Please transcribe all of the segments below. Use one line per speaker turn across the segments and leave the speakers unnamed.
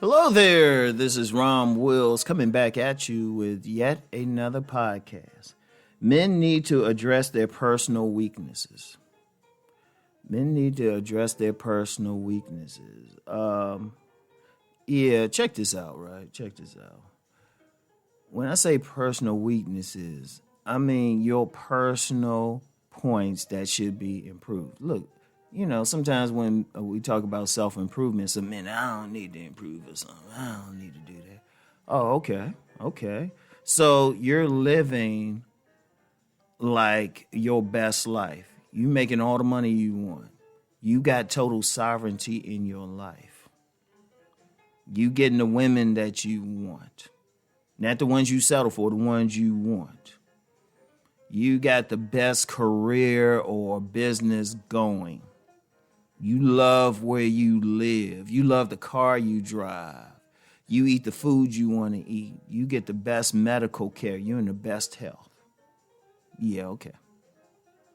Hello there, this is Rom Wills coming back at you with yet another podcast. Men need to address their personal weaknesses. Men need to address their personal weaknesses. Check this out, right? Check this out. When I say personal weaknesses, I mean your personal points that should be improved. Look, sometimes when we talk about self-improvement, some men, I don't need to improve or something. I don't need to do that. Oh, okay. So you're living like your best life. You making all the money you want. You got total sovereignty in your life. You getting the women that you want. Not the ones you settle for, the ones you want. You got the best career or business going. You love where you live. You love the car you drive. You eat the food you want to eat. You get the best medical care. You're in the best health. Yeah, okay.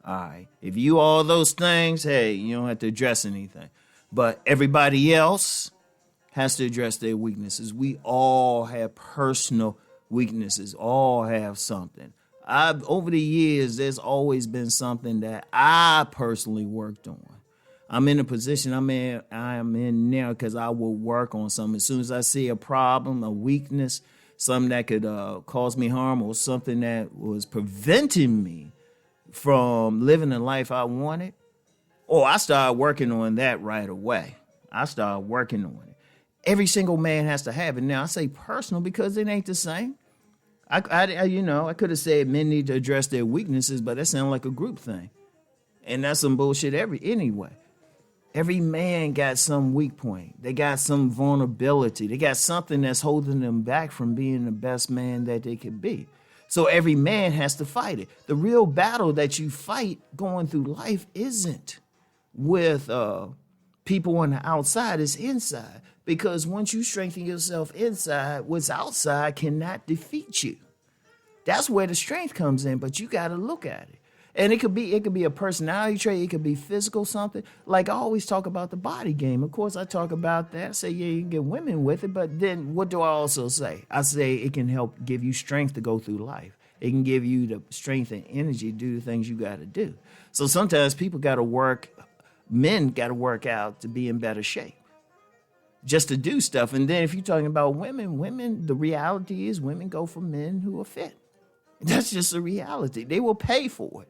All right. If you all those things, hey, you don't have to address anything. But everybody else has to address their weaknesses. We all have personal weaknesses. All have something. Over the years, there's always been something that I personally worked on. I'm in a position I am in now because I will work on something. As soon as I see a problem, a weakness, something that could cause me harm or something that was preventing me from living the life I wanted, I started working on that right away. I started working on it. Every single man has to have it. Now, I say personal because it ain't the same. I could have said men need to address their weaknesses, but that sounds like a group thing. And that's some bullshit anyway. Every man got some weak point. They got some vulnerability. They got something that's holding them back from being the best man that they could be. So every man has to fight it. The real battle that you fight going through life isn't with people on the outside, it's inside. Because once you strengthen yourself inside, what's outside cannot defeat you. That's where the strength comes in, but you got to look at it. And it could be a personality trait. It could be physical something. Like I always talk about the body game. Of course, I talk about that. I say, yeah, you can get women with it. But then what do I also say? I say it can help give you strength to go through life. It can give you the strength and energy to do the things you got to do. So sometimes men got to work out to be in better shape just to do stuff. And then if you're talking about women, the reality is women go for men who are fit. That's just a reality. They will pay for it.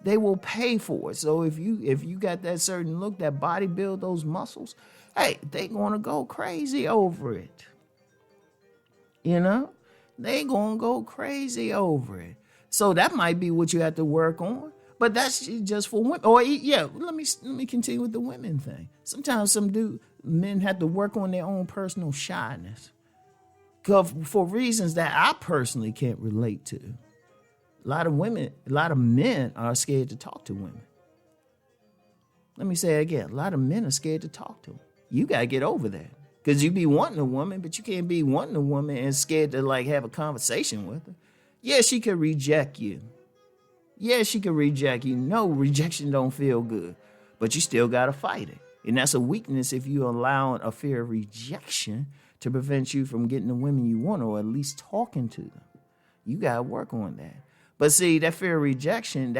They will pay for it. So if you got that certain look, that body build, those muscles, hey, they gonna go crazy over it. They gonna go crazy over it. So that might be what you have to work on. But that's just for women. Let me continue with the women thing. Sometimes men have to work on their own personal shyness. For reasons that I personally can't relate to. A lot of men are scared to talk to women. Let me say it again. A lot of men are scared to talk to them. You got to get over that. Because you be wanting a woman, but you can't be wanting a woman and scared to have a conversation with her. Yeah, she could reject you. No, rejection don't feel good. But you still got to fight it. And that's a weakness if you allow a fear of rejection to prevent you from getting the women you want or at least talking to them. You got to work on that. But see, that fear of rejection,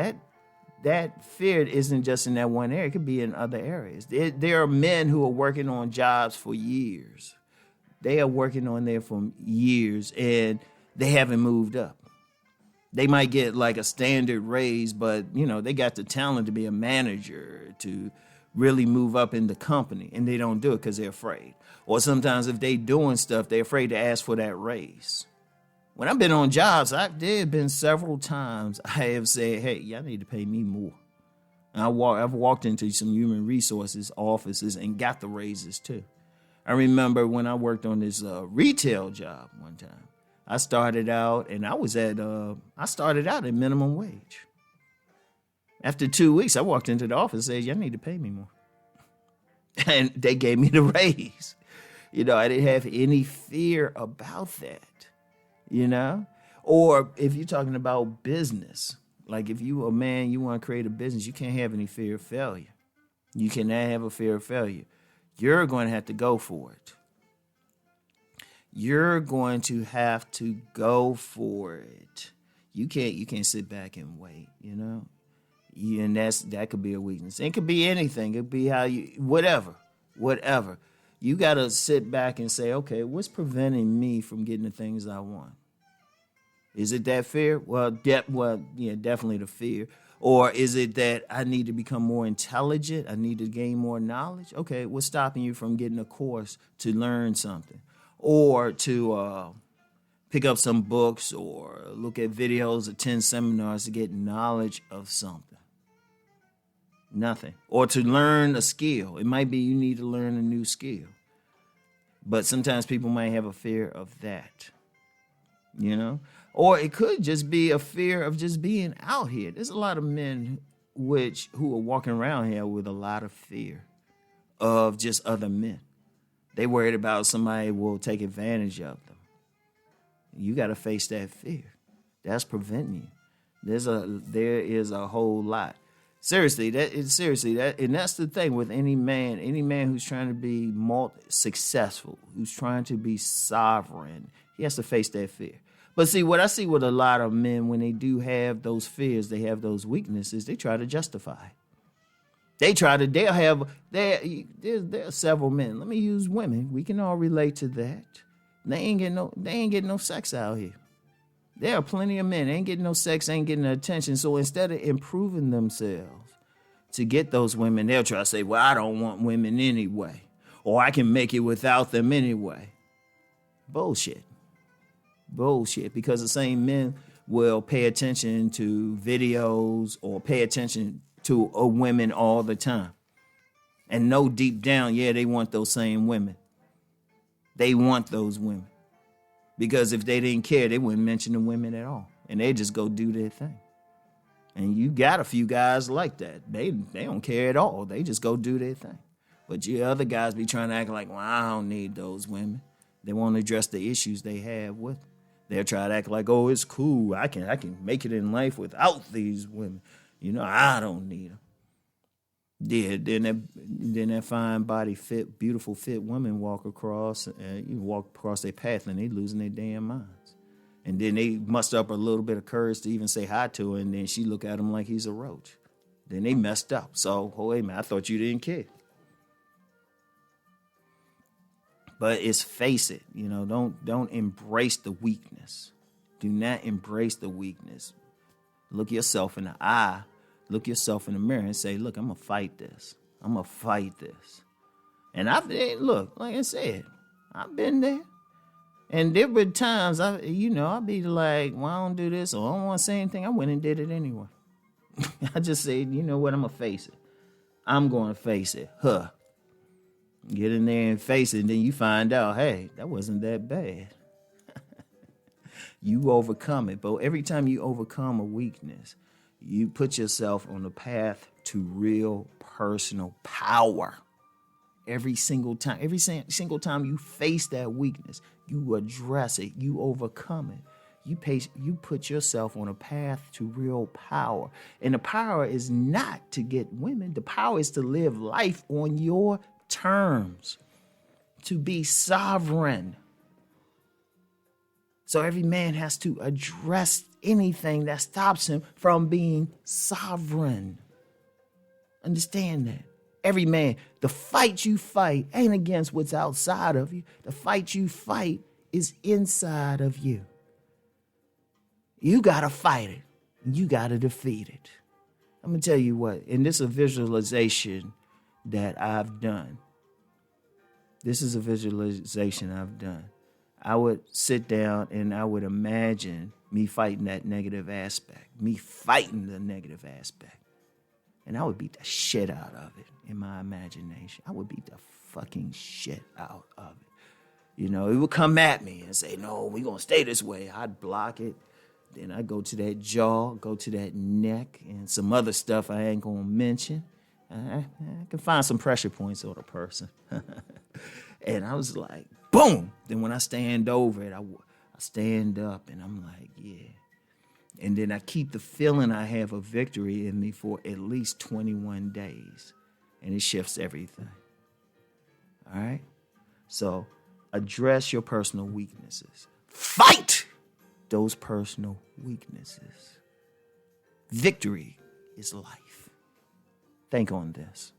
that fear isn't just in that one area. It could be in other areas. There are men who are working on jobs for years. They are working on there for years, and they haven't moved up. They might get like a standard raise, but, they got the talent to be a manager, to really move up in the company, and they don't do it because they're afraid. Or sometimes if they doing stuff, they're afraid to ask for that raise. When I've been on jobs, there have been several times I have said, hey, y'all need to pay me more. And I've walked into some human resources offices and got the raises too. I remember when I worked on this retail job one time. I started out at minimum wage. After 2 weeks, I walked into the office and said, y'all need to pay me more. And they gave me the raise. I didn't have any fear about that. Or if you're talking about business, like if you a man, you want to create a business, you can't have any fear of failure. You cannot have a fear of failure. You're going to have to go for it. You're going to have to go for it. You can't sit back and wait, And that could be a weakness. It could be anything. It could be how you whatever. You got to sit back and say, okay, what's preventing me from getting the things I want? Is it that fear? Well, definitely the fear. Or is it that I need to become more intelligent? I need to gain more knowledge? Okay, what's stopping you from getting a course to learn something? Or to pick up some books or look at videos, attend seminars to get knowledge of something? Nothing. Or to learn a skill. It might be you need to learn a new skill. But sometimes people might have a fear of that, Or it could just be a fear of just being out here. There's a lot of men who are walking around here with a lot of fear of just other men. They worried about somebody will take advantage of them. You got to face that fear. That's preventing you. There is a whole lot. Seriously, and that's the thing with any man who's trying to be successful, who's trying to be sovereign, he has to face that fear. But see, what I see with a lot of men, when they do have those fears, they have those weaknesses, they try to justify. There are several men. Let me use women. We can all relate to that. They ain't getting no sex out here. There are plenty of men. They ain't getting no sex, ain't getting no attention. So instead of improving themselves to get those women, they'll try to say, well, I don't want women anyway. Or I can make it without them anyway. Bullshit. Because the same men will pay attention to videos or pay attention to women all the time. And know deep down, they want those same women. They want those women. Because if they didn't care, they wouldn't mention the women at all. And they just go do their thing. And you got a few guys like that. They don't care at all. They just go do their thing. But you other guys be trying to act like, well, I don't need those women. They won't address the issues they have with them. They'll try to act like, oh, it's cool. I can make it in life without these women. I don't need them. Yeah, then that fine body, beautiful fit women walk across their path and they losing their damn minds. And then they muster up a little bit of courage to even say hi to her, and then she look at him like he's a roach. Then they messed up. So, wait a minute, I thought you didn't care. But face it, don't embrace the weakness. Do not embrace the weakness. Look yourself in the eye. Look yourself in the mirror and say, look, I'm going to fight this. And like I said, I've been there. And there were times, I'd be like, well, I don't do this or I don't want to say anything. I went and did it anyway. I just said, you know what, I'm going to face it. I'm going to face it. Get in there and face it, and then you find out, hey, that wasn't that bad. You overcome it. But every time you overcome a weakness, you put yourself on the path to real personal power. Every single time you face that weakness, you address it, you overcome it. You put yourself on a path to real power. And the power is not to get women. The power is to live life on your terms, to be sovereign. So every man has to address anything that stops him from being sovereign. Understand that. Every man, the fight you fight ain't against what's outside of you. The fight you fight is inside of you. You got to fight it. You got to defeat it. I'm going to tell you what, and this is a visualization that I've done. I would sit down and I would imagine me fighting that negative aspect, And I would beat the shit out of it in my imagination. I would beat the fucking shit out of it. It would come at me and say, no, we're going to stay this way. I'd block it. Then I'd go to that jaw, go to that neck, and some other stuff I ain't going to mention. I can find some pressure points on a person. And I was like, boom. Then when I stand over it, I stand up and I'm like, yeah. And then I keep the feeling I have of victory in me for at least 21 days. And it shifts everything. All right? So Address your personal weaknesses. Fight those personal weaknesses. Victory is life. Think on this.